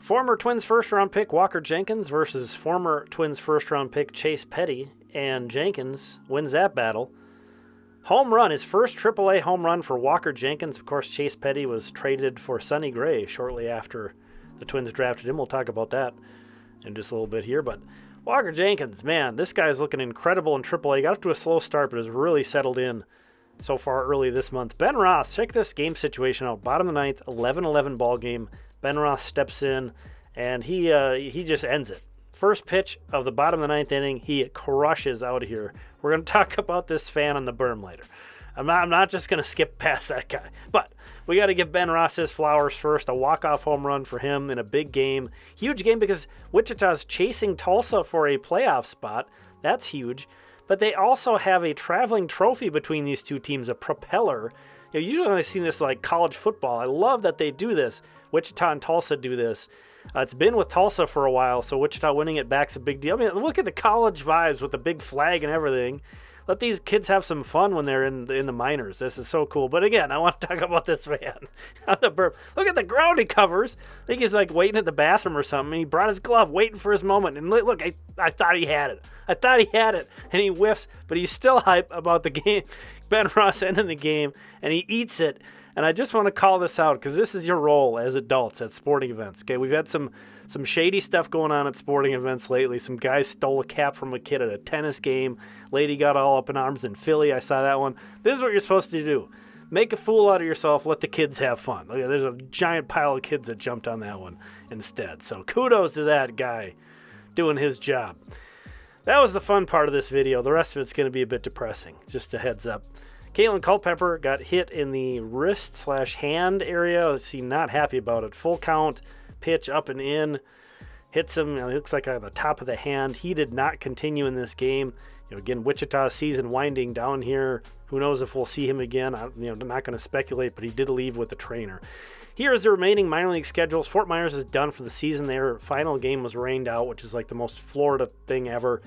Former Twins first-round pick Walker Jenkins versus former Twins first-round pick Chase Petty, and Jenkins wins that battle. Home run, his first AAA home run for Walker Jenkins. Of course, Chase Petty was traded for Sonny Gray shortly after the Twins drafted him. We'll talk about that in just a little bit here. But Walker Jenkins, man, this guy's looking incredible in AAA. Got off to a slow start, but has really settled in so far early this month. Ben Ross, check this game situation out. Bottom of the ninth, 11-11 ball game. Ben Ross steps in, and he just ends it. First pitch of the bottom of the ninth inning, he crushes out of here. We're going to talk about this fan on the berm later. I'm not just going to skip past that guy. But we got to give Ben Ross his flowers first. A walk-off home run for him in a big game. Huge game because Wichita's chasing Tulsa for a playoff spot. That's huge. But they also have a traveling trophy between these two teams, a propeller. You know, usually I've seen this like college football. I love that they do this. Wichita and Tulsa do this. It's been with Tulsa for a while, so Wichita winning it back's a big deal. I mean, look at the college vibes with the big flag and everything. Let these kids have some fun when they're in the minors. This is so cool. But again, I want to talk about this fan on the burp. Look at the ground he covers. I think he's like waiting at the bathroom or something. He brought his glove, waiting for his moment. And look, I thought he had it. I thought he had it. And he whiffs, but he's still hype about the game. Ben Ross ending the game, and he eats it. And I just want to call this out because this is your role as adults at sporting events. Okay, we've had some shady stuff going on at sporting events lately. Some guys stole a cap from a kid at a tennis game. Lady got all up in arms in Philly. I saw that one. This is what you're supposed to do. Make a fool out of yourself. Let the kids have fun. Look, there's a giant pile of kids that jumped on that one instead. So kudos to that guy doing his job. That was the fun part of this video. The rest of it's going to be a bit depressing. Just a heads up. Kaelen Culpepper got hit in the wrist/hand area. Let's see, not happy about it. Full count, pitch up and in, hits him. It looks like on the top of the hand. He did not continue in this game. Again, Wichita's season winding down here. Who knows if we'll see him again? I'm not going to speculate, but he did leave with the trainer. Here is the remaining minor league schedules. Fort Myers is done for the season. Their final game was rained out, which is like the most Florida thing ever.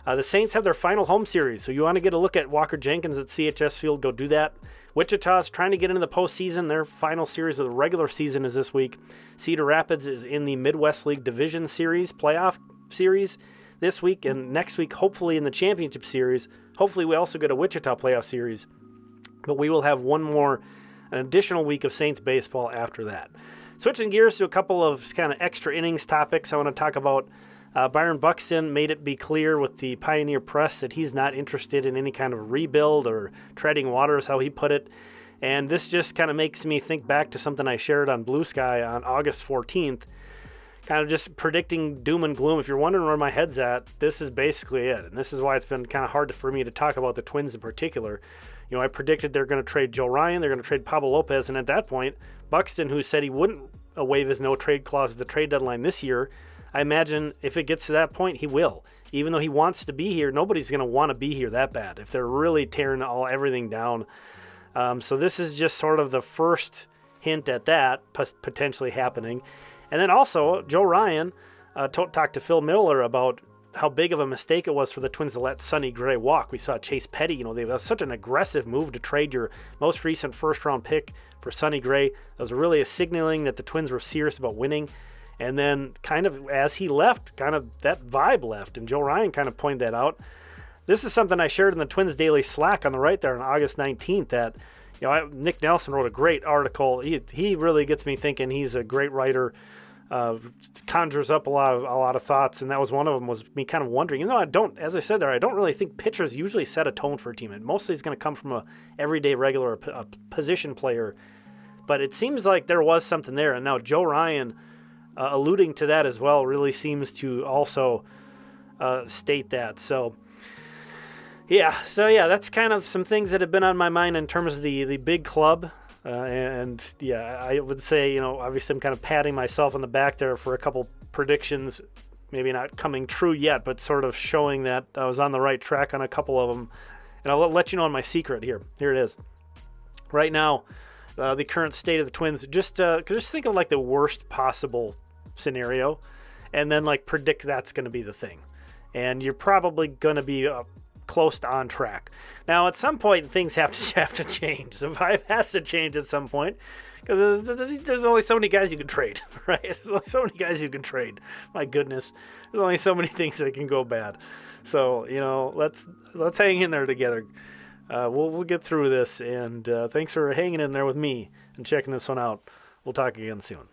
The Saints have their final home series, so you want to get a look at Walker Jenkins at CHS Field, go do that. Wichita's trying to get into the postseason. Their final series of the regular season is this week. Cedar Rapids is in the Midwest League Division Series, playoff series this week, and next week, hopefully in the championship series. Hopefully we also get a Wichita playoff series, but we will have an additional week of Saints baseball after that. Switching gears to a couple of kind of extra innings topics I want to talk about. Byron Buxton made it be clear with the Pioneer Press that he's not interested in any kind of rebuild or treading water, is how he put it. And this just kind of makes me think back to something I shared on Blue Sky on August 14th, kind of just predicting doom and gloom. If you're wondering where my head's at, this is basically it. And this is why it's been kind of hard for me to talk about the Twins in particular. I predicted they're going to trade Joe Ryan, they're going to trade Pablo Lopez, and at that point, Buxton, who said he wouldn't waive his no-trade clause at the trade deadline this year, I imagine if it gets to that point, he will. Even though he wants to be here, nobody's going to want to be here that bad if they're really tearing everything down. So this is just sort of the first hint at that potentially happening. And then also, Joe Ryan talked to Phil Miller about how big of a mistake it was for the Twins to let Sonny Gray walk. We saw Chase Petty, they was such an aggressive move to trade your most recent first-round pick for Sonny Gray. That was really a signaling that the Twins were serious about winning. And then kind of as he left, kind of that vibe left, and Joe Ryan kind of pointed that out. This is something I shared in the Twins Daily Slack on the right there on August 19th that, Nick Nelson wrote a great article. He really gets me thinking. He's a great writer, conjures up a lot of thoughts, and that was one of them, was me kind of wondering, I don't really think pitchers usually set a tone for a team. And mostly it's going to come from a everyday regular a position player. But it seems like there was something there, and now Joe Ryan, alluding to that as well, really seems to also state that. So that's kind of some things that have been on my mind in terms of the big club. I would say, obviously I'm kind of patting myself on the back there for a couple predictions, maybe not coming true yet, but sort of showing that I was on the right track on a couple of them. And I'll let you know on my secret here. Here it is. Right now, the current state of the Twins, just think of like the worst possible scenario and then like predict that's going to be the thing, and you're probably going to be close to on track. Now at some point things have to change. The vibe has to change at some point, Because there's only so many guys you can trade, right? There's only so many guys you can trade. My goodness, there's only so many things that can go bad. So let's hang in there together. We'll get through this, and thanks for hanging in there with me and checking this one out. We'll talk again soon.